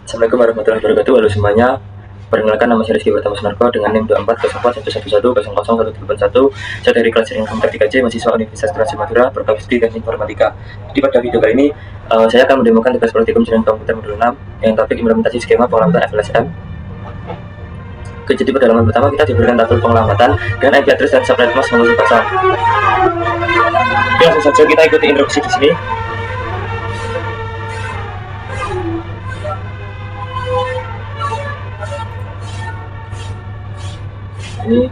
Assalamualaikum warahmatullahi wabarakatuh. Halo semuanya. Perkenalkan, nama saya Rizky Pratama Sunarko dengan NIM 240411100001. Saya dari kelas jaringan komputer 3C, mahasiswa Universitas Trans Sumatera, berbasis di teknik informatika. Jadi pada video kali ini saya akan mendemokan tugas praktikum jaringan komputer modul 6 yang topik implementasi skema pengelamatan FLSM. Oke, jadi pada halaman pertama kita diberikan tabel pengelamatan dengan IP address dan subnet mas nomor pasang. Oke, langsung saja kita ikuti instruksi di sini. Ini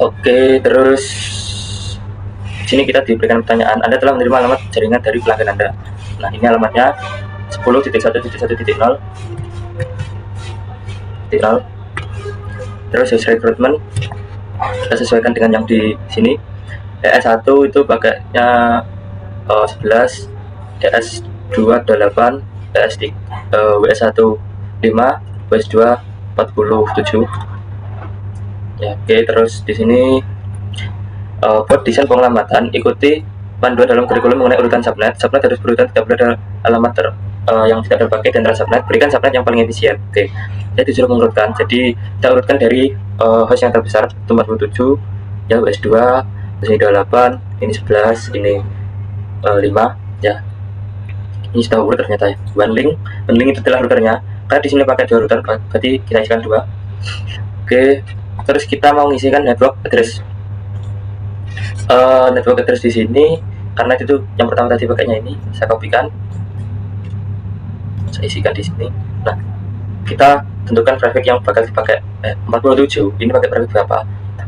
oke, terus sini kita diberikan pertanyaan, Anda telah menerima alamat jaringan dari pelanggan Anda. Nah, ini alamatnya 10.1.1.0. Terus rekrutmen kita sesuaikan dengan yang di sini. DS1 itu pakainya 11, DS2 8, WS1 5, WS2 47. Ya, oke, terus di sini buat desain pengelamatan, ikuti panduan dalam kurikulum mengenai urutan subnet. Subnet harus berurutan, tidak boleh ada alamat yang tidak terpakai dan subnet. Berikan subnet yang paling efisien. Oke, saya disuruh mengurutkan. Jadi kita urutkan dari host yang terbesar 47, ya WS2, ini 28, ini 11, ini 5, ya. Ini sudah urut ternyata ya. One link itu adalah routernya. Karena di sini pakai 2 router, berarti kita isikan 2. Oke, terus kita mau ngisikan network address. Network address di sini karena itu yang pertama tadi pakainya ini, saya kopikan, saya isikan di sini. Nah, kita tentukan prefix yang bakal dipakai. 47 ini pakai prefix berapa?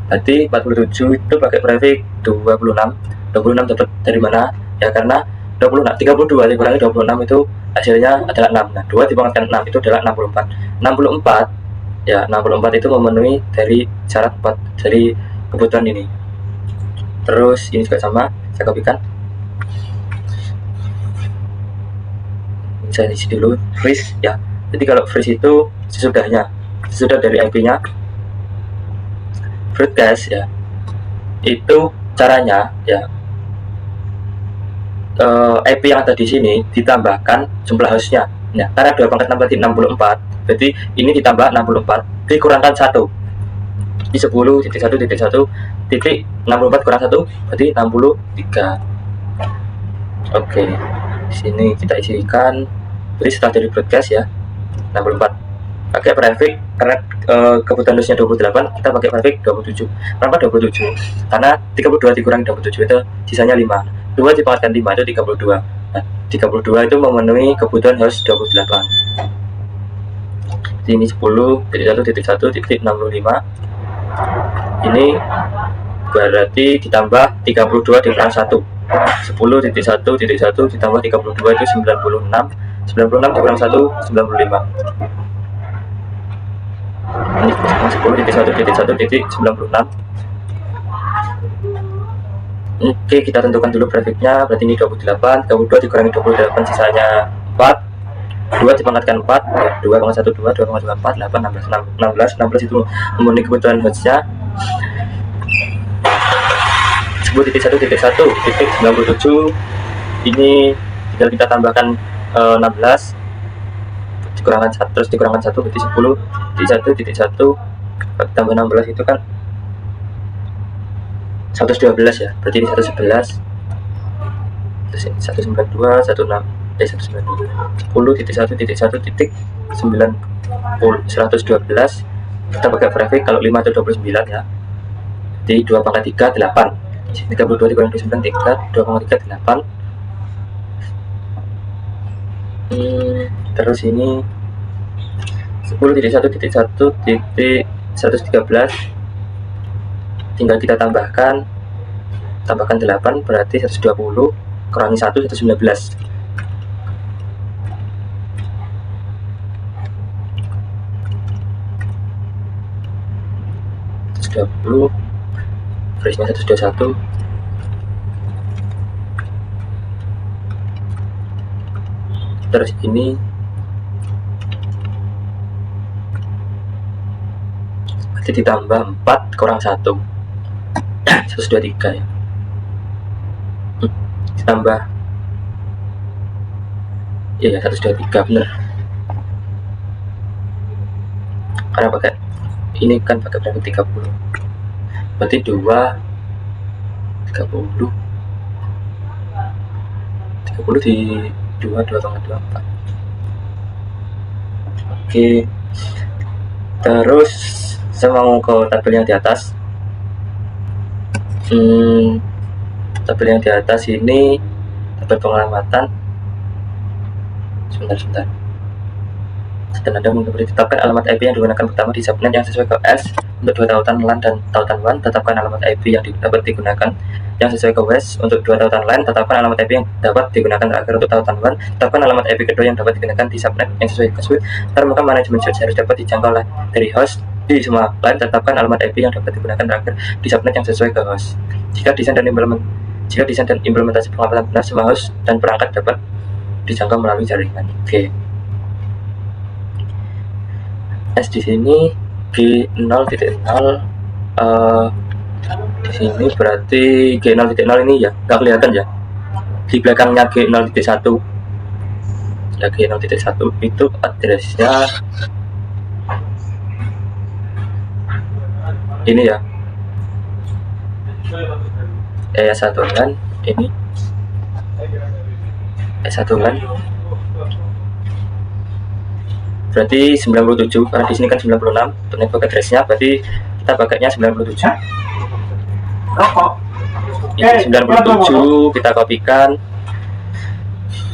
Berarti 47 itu pakai prefix 26. 26 dapat dari mana? Ya karena 26, 32 dikurangi 26 itu hasilnya adalah 6. Nah, 2 dipangkatkan 6 itu adalah 64. 64 ya, 64 itu memenuhi dari syarat 4 dari kebutuhan ini. Terus ini juga sama, saya kopikan. Saya isi dulu freeze ya. Jadi kalau freeze itu sesudah dari IP-nya broadcast ya. Itu caranya ya. IP yang ada di sini ditambahkan jumlah hostnya. Ya, karena 2 pangkat 6 tadi 64, berarti ini ditambah 64 dikurangkan 1. Di 10.1.1.64 kurang 1 berarti 63. Oke, di sini kita isikan. Jadi setelah dari broadcast ya 64 pakai prefix karena kebutuhan dosnya 28, kita pakai prefix 27. Kenapa 27? Karena 32 dikurangi 27 itu sisanya 5. 2 dipangkatkan 5 itu 32. Nah, 32 itu memenuhi kebutuhan host 28. Ini 10.1.1.65. Ini berarti ditambah 32 dikurang 1. 10.1.1 ditambah 32 itu 96. 96 dikurang 1 95. Ini 10.1.1.96. Oke, kita tentukan dulu prefixnya. Berarti ini 28, 22 dikurangi 28 sisanya 4. 2 dipangkatkan 4, 2,12, 2,24, 8, 16 itu memenuhi kebutuhan hostnya. 10.1.1.97 ini tinggal kita tambahkan 16 dikurangan 1, terus dikurangkan 1 berarti 10.1.1 tambah 16 itu kan 112 ya, berarti ini 111, terus ini 192, 192, 112 kita pakai prefix. Kalau 5 itu 29 ya, jadi 2 pangkat 3 8. 32 dikurangi 29 3, 2 pangkat 3 8. Terus ini 10.1.1.113 tinggal kita tambahkan 8 berarti 120 kurangi 1 119. Freeze-nya 121. Terus ini berarti ditambah 4 kurang 1 123 ya. Ditambah Iya, 123 bener, karena pakai ini kan pakai prefix 30, berarti 2 30 di 2,24. Oke, terus saya mau ke tabel yang di atas. Tabel yang di atas ini tabel pengamatan. Sebentar. Dan Anda memberi tetapkan alamat IP yang digunakan pertama di subnet yang sesuai ke S untuk 2 tautan LAN dan tautan WAN. Tetapkan alamat IP yang dapat digunakan yang sesuai ke WES untuk 2 tautan LAN. Tetapkan alamat IP yang dapat digunakan terakhir untuk tautan WAN. Tetapkan alamat IP kedua yang dapat digunakan di subnet yang sesuai ke switch. Termuka manajemen switch harus dapat dijangkau dari host di semua LAN. Tetapkan alamat IP yang dapat digunakan terakhir di subnet yang sesuai ke host. Jika desain dan implementasi pengamatan benar, semua host dan perangkat dapat dijangkau melalui jaringan. Oke. S di sini G0.0 di sini berarti G0.0 ini ya nggak kelihatan ya, di belakangnya G0.1 ya. G0.1 itu addressnya ini ya, S1 kan ini S1 kan berarti 97, karena di sini kan 96 untuk network address-nya, berarti kita pakainya 97. Ini 97 kita kopikan,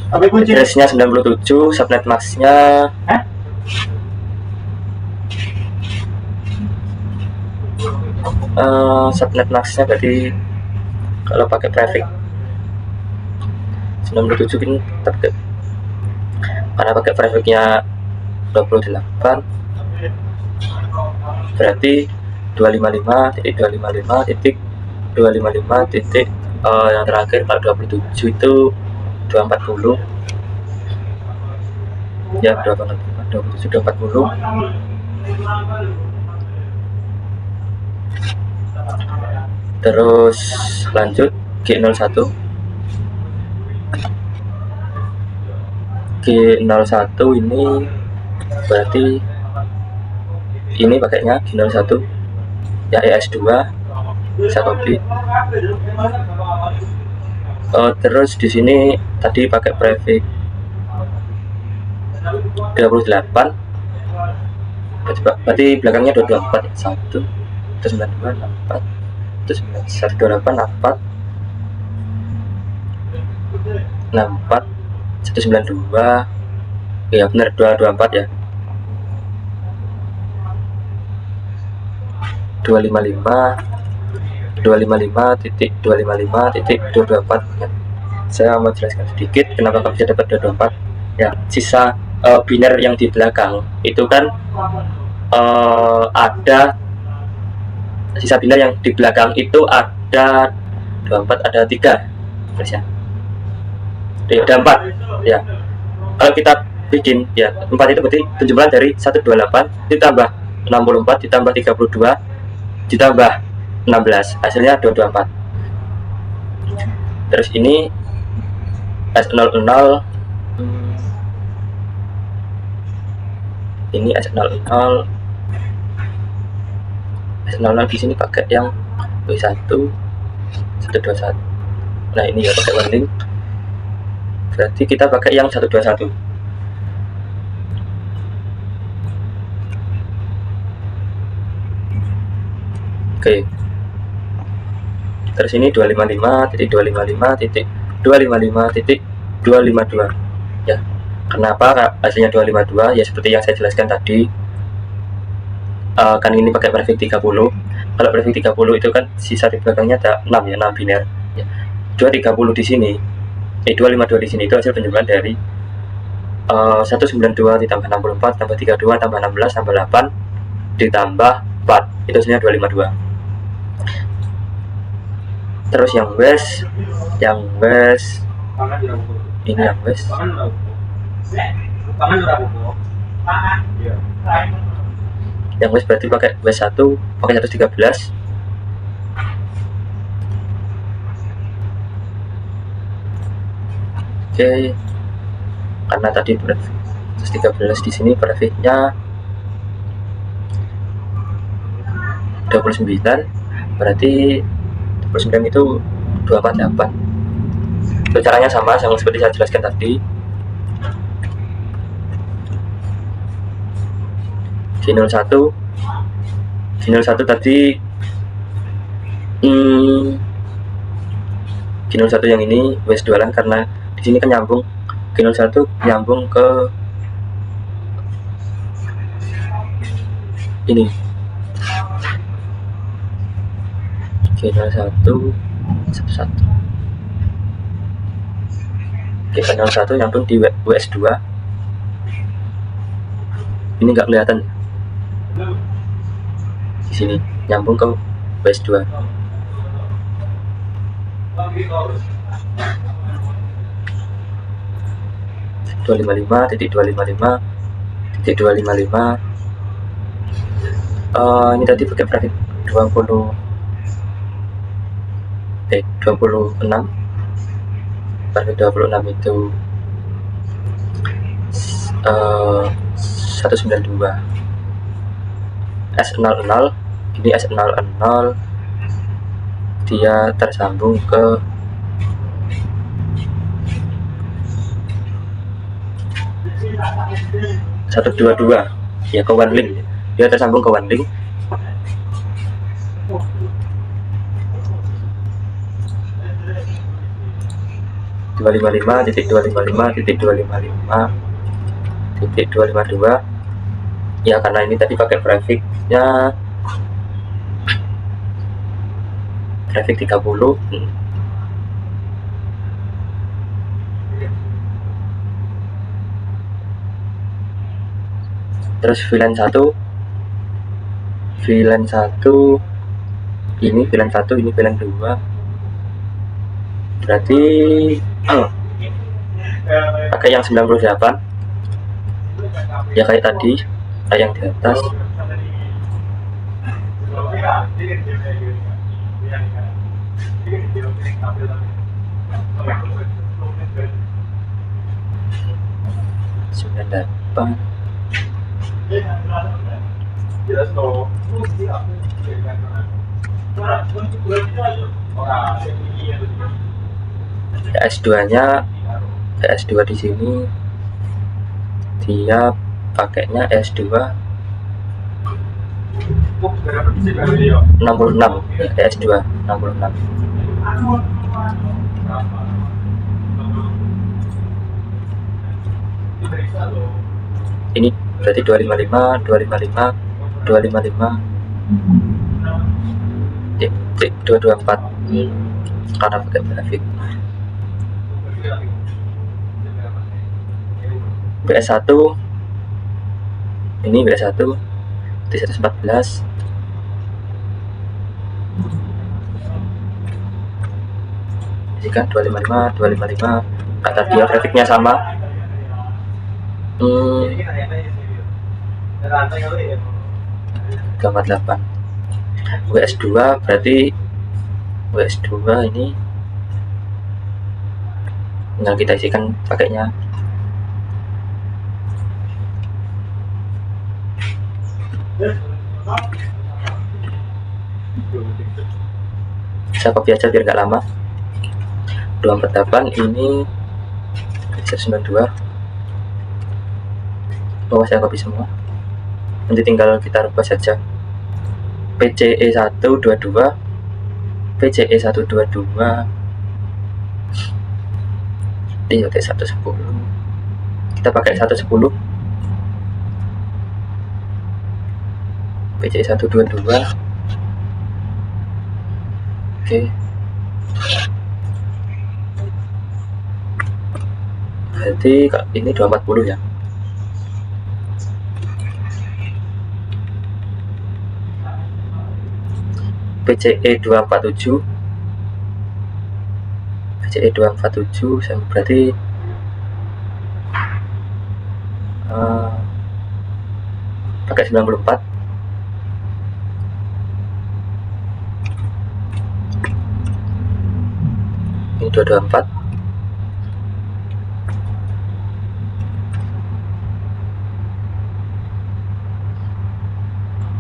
address-nya 97, subnet mask-nya subnet mask-nya berarti kalau pakai prefix 97 ini tetap karena pakai prefix-nya 28 berarti 255.255.255 yang terakhir kalau 27 itu 240 ya, 27 240. Terus lanjut G01 ini berarti ini pakainya G01 ya, ES2 bisa copy. Terus di sini tadi pakai prefix 38 berarti belakangnya 224 1 92 64 128 64 192 ya benar 224 ya, 255.255.224. Saya mau jelaskan sedikit kenapa kok bisa dapat 224 ya. Sisa biner yang di belakang itu kan ada sisa biner yang di belakang itu ada 24, ada 3 ya, ada 4 ya. Kalau kita bikin ya 4 itu berarti penjumlahan dari 128 ditambah 64 ditambah 32 ditambah 16 hasilnya 224. Terus ini S00 ini S00 di sini pakai yang W1 121. Nah ini ya pakai warning, berarti kita pakai yang 121. Oke. Terus ini 255.255.255.252 ya. Kenapa hasilnya 252 ya, seperti yang saya jelaskan tadi. Kan ini pakai prefix 30. Kalau prefix 30 itu kan sisa di belakangnya ada 6 ya, 6 biner ya. 230 di sini 252 di sini itu hasil penjumlahan dari 192 ditambah 64 tambah 32 tambah 16 tambah 8 ditambah 4 itu hasilnya 252. Terus yang WES ini yang WES berarti pakai WES 1 pakai 113. Oke. karena tadi 113 di sini breviknya 29, berarti 29 itu 248. Itu caranya sama seperti saya jelaskan tadi. G01 tadi G01 yang ini WS2 karena di sini kan nyambung, G01 nyambung ke ini, G01 nyambung di WS2. Ini nggak kelihatan di sini, nyambung ke WS2. 255.255.255. Ini tadi pakai grafik 26 grafik 26 itu 192 S00. Ini S00 dia tersambung ke (122) ya, ke one link. Dia tersambung ke one link. (255.255.255.252) ya, karena ini tadi pakai grafiknya grafik 30. Terus VLAN 1 ini VLAN 1, ini VLAN 2, berarti pakai yang 98 ya, kayak tadi, kayak yang di atas. S2 di sini dia pakainya S2 66 ya, S2 66. Ini berarti 255 224 karena pakai grafik. BS1 ini BS1 di 114. Jika 255 kata dia grafiknya sama. 248 WS2 berarti WS2 ini tinggal kita isikan pakainya. Saya copy aja biar nggak lama. 248 ini 192. Bawah saya copy semua, nanti tinggal kita rubah saja. PCE 122 DOT 110, kita pakai 110. PCE 122. Oke, berarti ini 240 ya. PCE 247 sama berarti pakai 94. Ini 224.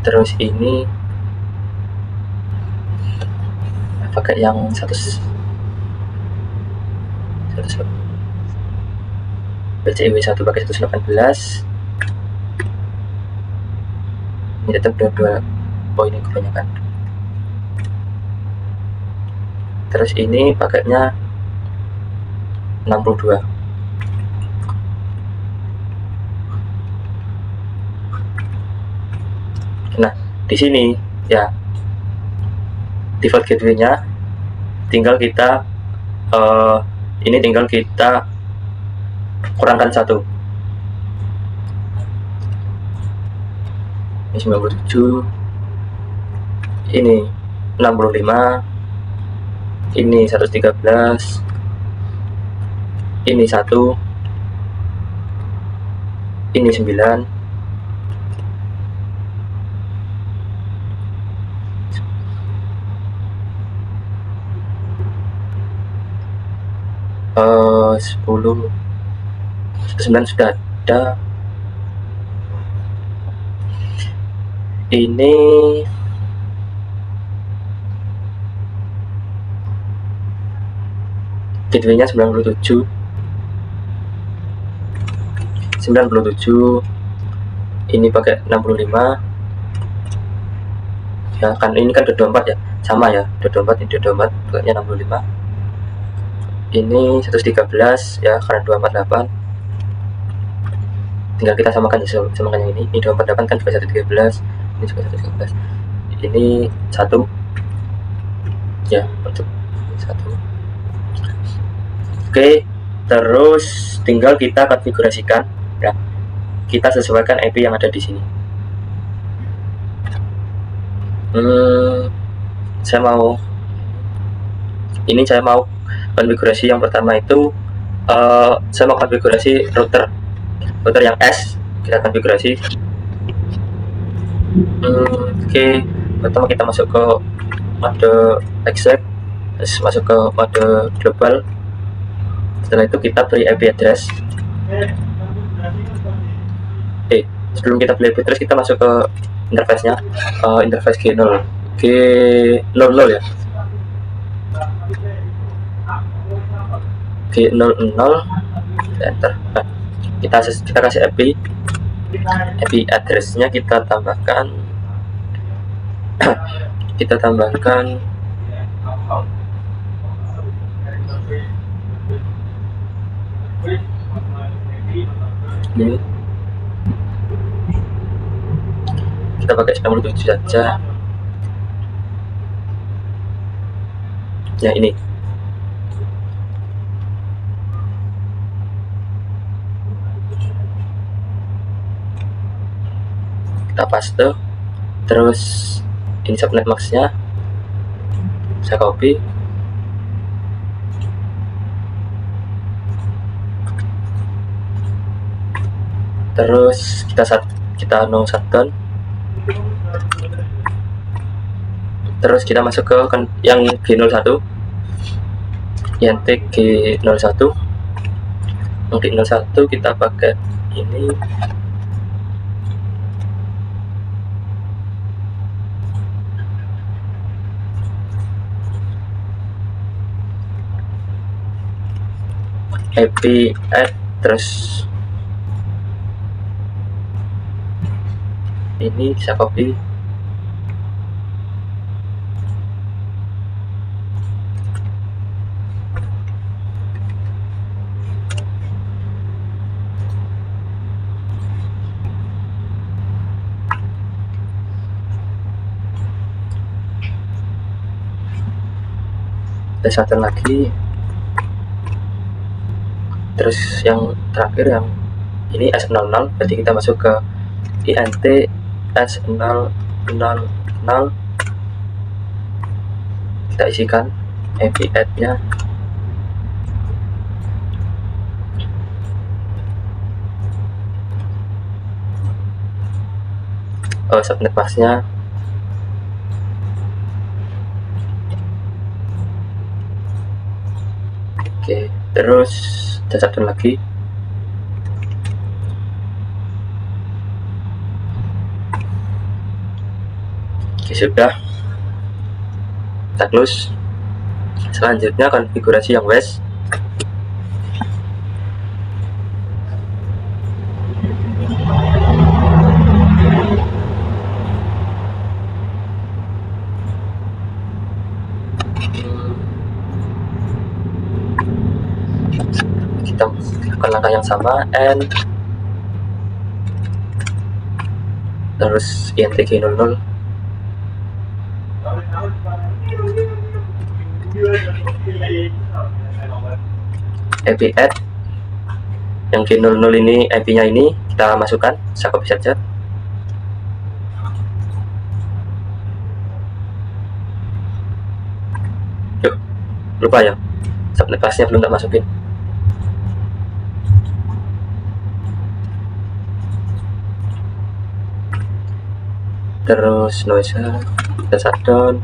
Terus ini pakai yang 100 BCW 1 pakai 118. Ini tetap dua poin ini kebanyakan. Terus ini paketnya 62. Nah, di sini ya default gateway-nya tinggal kita ini tinggal kita kurangkan 1. Ini 97, ini 65, ini 113, ini 1, ini 9, uh, 10, 9 sudah ada. Ini gateway-nya 97. Ini pakai 65 ya kan, ini kan 24 ya, sama ya, 24 ini 24 paketnya 65. Ini 113 ya, karena 248 tinggal kita samakan ya, samakan yang ini 248 kan juga 113, ini juga 113, ini 1 ya, untuk 1. Oke, terus tinggal kita konfigurasikan ya, kita sesuaikan IP yang ada di sini. Saya mau konfigurasi yang pertama itu saya mau konfigurasi router yang S, kita konfigurasi. Oke, pertama kita masuk ke mode exec, masuk ke mode global. Setelah itu kita beri IP address. Sebelum kita beli IP address, kita masuk ke interface-nya, interface G0 ya, G00, enter. Nah, kita kasih IP address-nya, kita tambahkan ini, kita pakai 97 saja ya. Ini kita paste, terus ini subnet max-nya saya copy, terus kita no shutdown, terus kita masuk ke yang G01, INT G01. Untuk G01 kita pakai ini, IP add, terus ini bisa copy, ada satu lagi. Terus yang terakhir yang ini S00, berarti kita masuk ke INT S000, kita isikan IP add-nya, subnet mask-nya, oke. Terus ada satu lagi, sudah, kita close. Selanjutnya konfigurasi yang WES. Kita lakukan langkah yang sama, and terus INTG 00, IP add yang G00 ini, IP nya ini kita masukkan, saya copy saja. Yuk, lupa ya, subnet class-nya belum tak masukin. Terus noiser kita shutdown,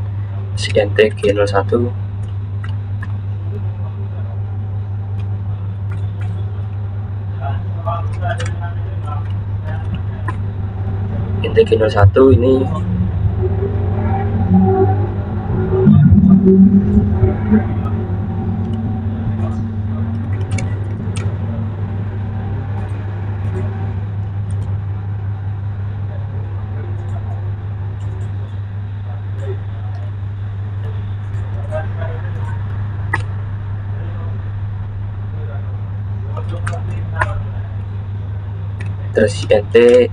INTG 01, INTG 01 ini terus INT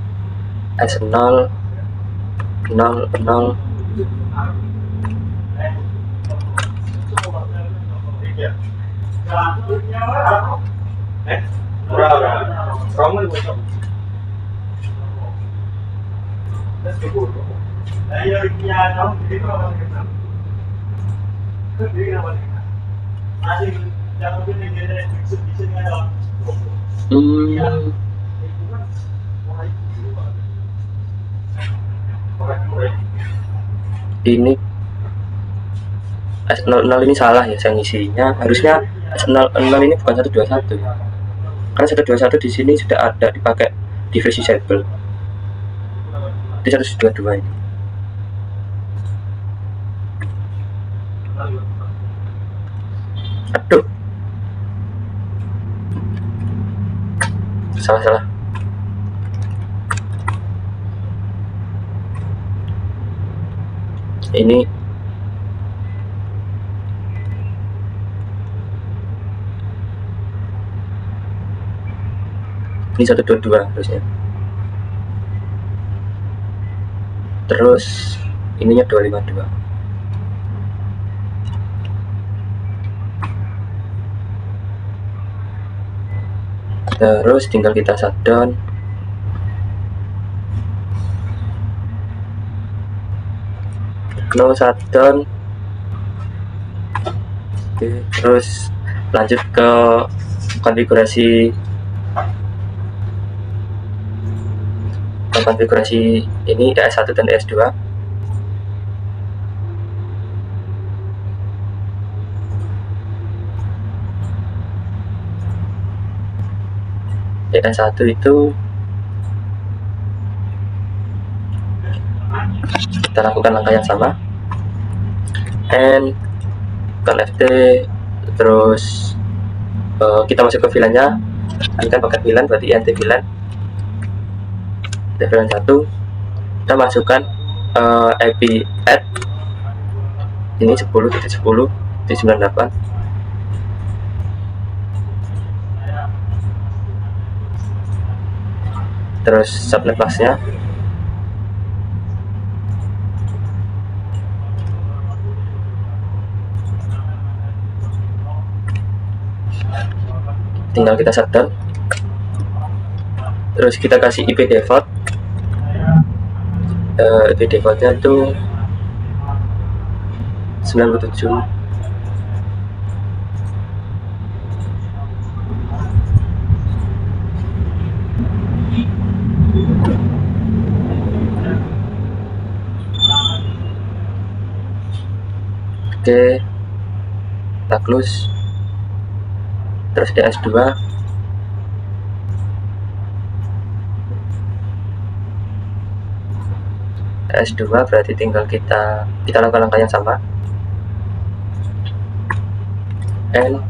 S0 00. Ini S00 ini salah ya, saya ngisinya. Harusnya S00 ini bukan 121 ya. Karena 121 di sini sudah ada dipakai device disable. Di 122 ini. Aduh. Salah. Ini ini 122 harusnya. Terus ininya 252. Terus tinggal kita shutdown. No shutdown. Oke, terus lanjut ke konfigurasi ini DS1 dan DS2. DS1 itu kita lakukan langkah yang sama, and FT, terus kita masuk ke VLAN-nya. Ini kan paket VLAN, berarti INT VLAN. VLAN 1 kita masukkan IP add ini 10.10.98. terus subnet class-nya tinggal kita shutdown. Terus kita kasih IP default. IP defaultnya tuh 97. Oke, kita close. Terus DS2 S2 berarti tinggal kita lakukan langkah yang sama, N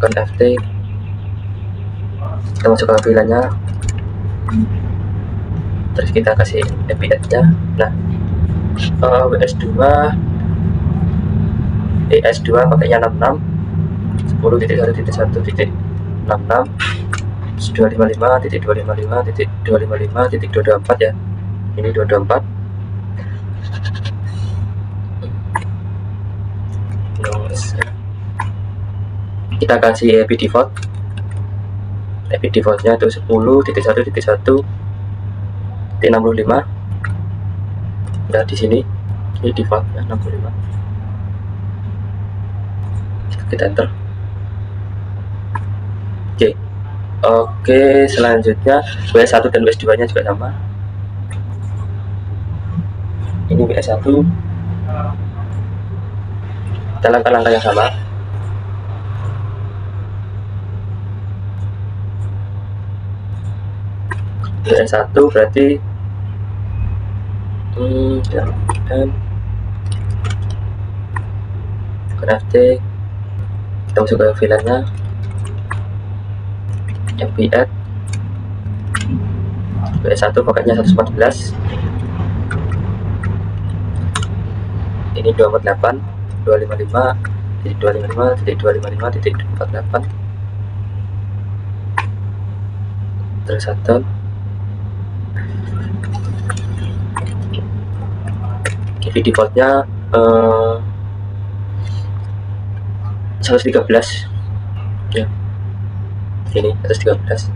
FT, kita masuk ke pilihannya, terus kita kasih API nya. Nah, WS2 ES2 pakainya 66 10.1.1.66 255.255.254 ya, ini 224. Kita kasih IP defaultnya itu 10.1.1.65. Nah, di sini ini defaultnya 65. Kita enter. Oke, selanjutnya WS1 dan WS2 nya juga sama. Ini WS1, kita lakukan langkah yang sama. WS1 berarti dan FT, kita masuk ke filenya, MPX WS1 paketnya 114, ini 248 255.255.255.48 terus satu. IP defaultnya 113 ya, ini 113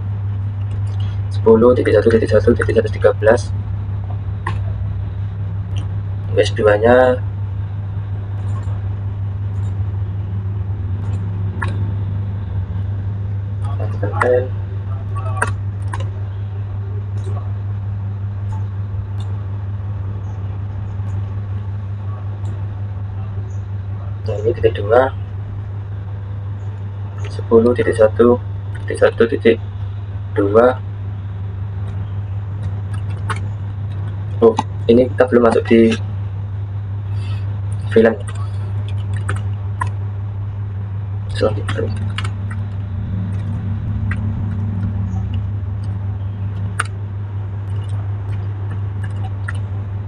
10.1.1.113. WS2 nya lakukan. Nah, ini titik 2 10.1.1.2. Oh, ini kita belum masuk di VLAN selanjutnya.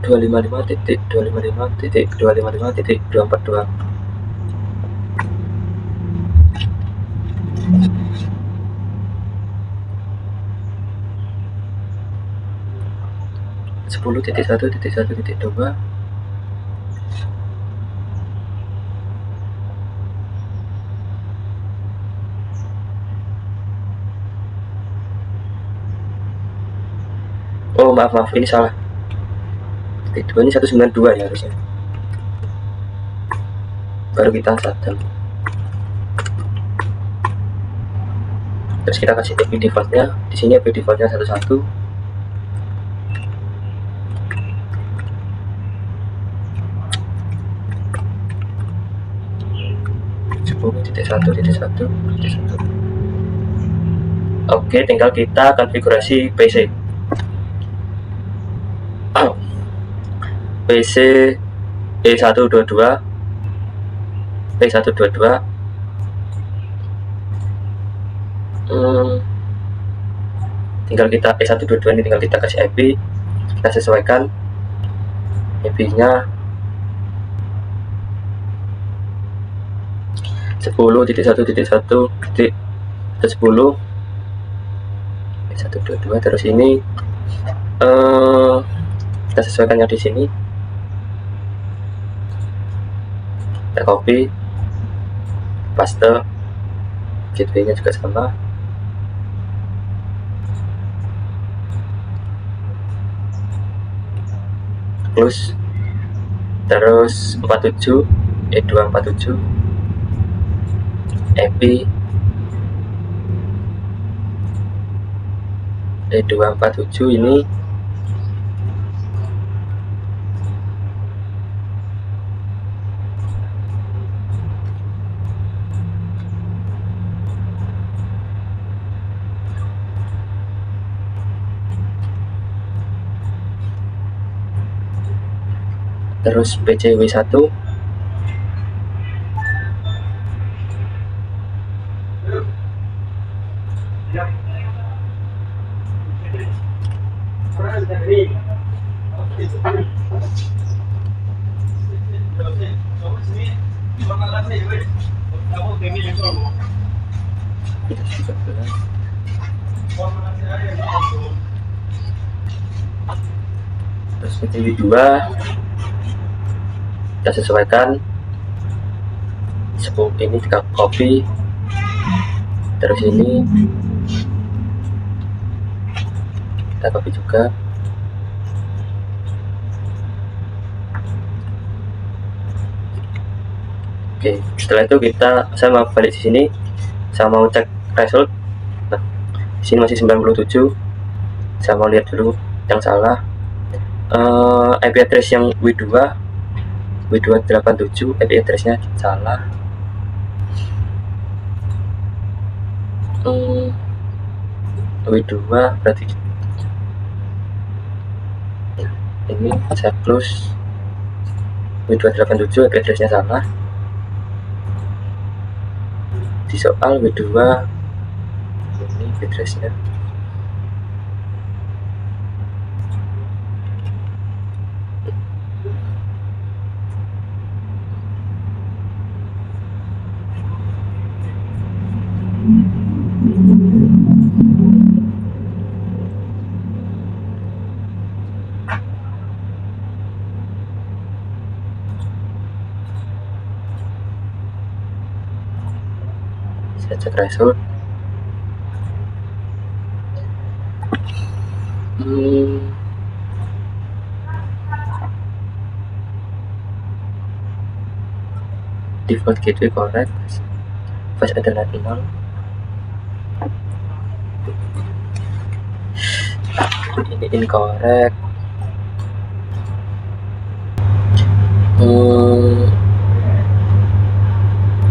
Dua lima lima titik 255.255.242. Sepuluh titik satu titik dua. Oh, maaf, ini salah. Titik 2 ini 192 ya harusnya. Baru kita sadar. Terus kita kasih IP defaultnya. Di sini IP defaultnya 11. 10.1.1.1. Oke, tinggal kita konfigurasi PC. PC E122 P122. Tinggal kita E122 ini tinggal kita kasih IP, kita sesuaikan IP-nya 10.1.1.10 122. Terus ini kita sesuaikannya di sini, kita copy, paste, gateway-nya juga sama. Close. Terus 47 E247 IP E247 ini terus PCW1, terus PCW2 kita sesuaikan. Ini kita copy, terus ini kita copy juga. Oke, setelah itu saya mau balik di sini, saya mau cek result. Nah, di sini masih 97. Saya mau lihat dulu yang salah. IP address yang W287 IP addressnya salah. W2 berarti ini saya close. W287 IP addressnya salah. Di soal W2 ini IP addressnya. Saya cek result. Default gateway correct, fast ethernet 0. Ini incorrect.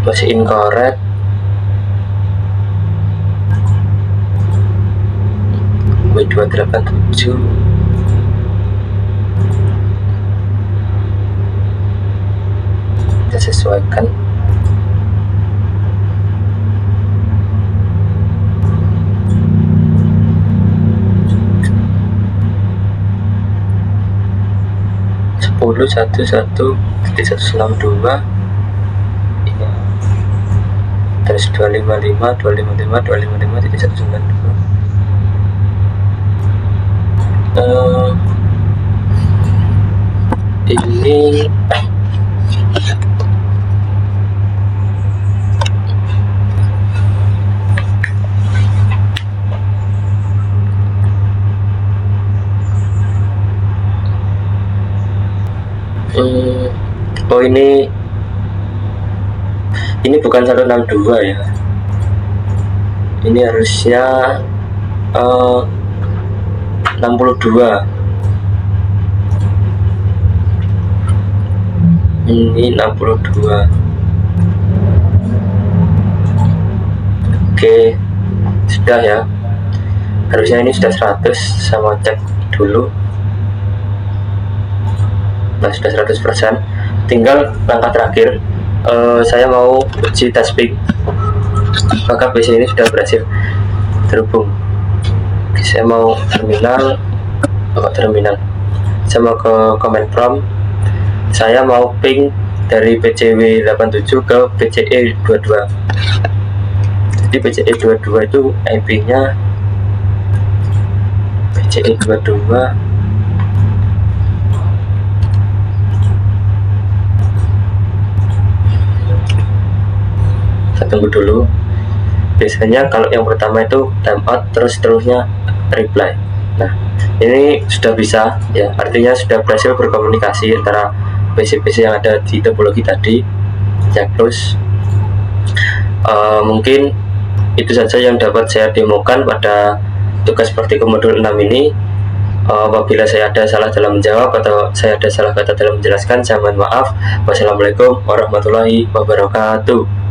Masih incorrect. W287 kita sesuaikan. Sepuluh 11.162 ini, terus 255.192. Ini oh ini bukan 162 ya, ini harusnya 62. Ini 62. Oke, sudah ya, harusnya ini sudah 100. Saya mau cek dulu. Nah, sudah 100%. Tinggal langkah terakhir, saya mau uji tasping apakah PC ini sudah berhasil terhubung. Oke, saya mau terminal. Saya mau ke command prompt. Saya mau ping dari PCW87 ke PCE22. Jadi PCE22 itu IP-nya PCE22. Saya tunggu dulu. Biasanya kalau yang pertama itu timeout, terus seterusnya reply. Nah, ini sudah bisa ya, artinya sudah berhasil berkomunikasi antara PC-PC yang ada di topologi tadi. Ya, close. Mungkin itu saja yang dapat saya demokan pada tugas praktikum modul 6 ini. Apabila saya ada salah dalam menjawab atau saya ada salah kata dalam menjelaskan, saya mohon maaf. Wassalamualaikum warahmatullahi wabarakatuh.